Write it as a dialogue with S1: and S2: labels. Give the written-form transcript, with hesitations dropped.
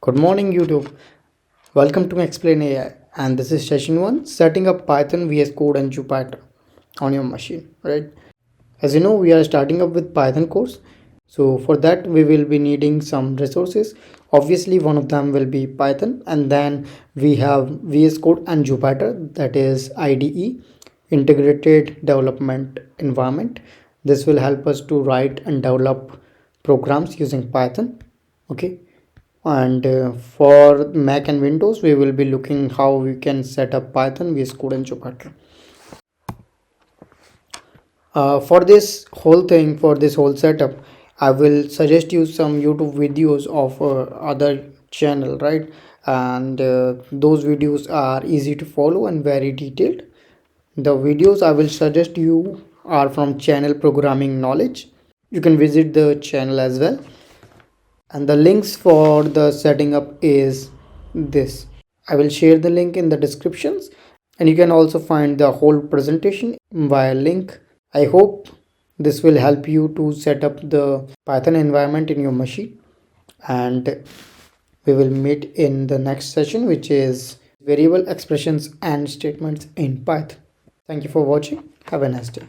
S1: Good morning, YouTube. Welcome to Explain AI, and this is session 1, setting up Python, VS Code, and Jupyter on your machine. Right? As you know, we are starting up with Python course. So for that, we will be needing some resources. Obviously, one of them will be Python, and then we have VS Code and Jupyter, that is IDE, Integrated Development Environment. This will help us to write and develop programs using Python. Okay, and for Mac and Windows we will be looking how we can set up Python, VS Code, and Jupyter. For this whole setup, I will suggest you some YouTube videos of other channel, right? And those videos are easy to follow and very detailed. The videos I will suggest you are from channel Programming Knowledge. You can visit the channel as well, and the links for the setting up is this. I will share the link in the descriptions, and you can also find the whole presentation via link. I hope this will help you to set up the Python environment in your machine, and we will meet in the next session, which is variable expressions and statements in Python. Thank you for watching. Have a nice day.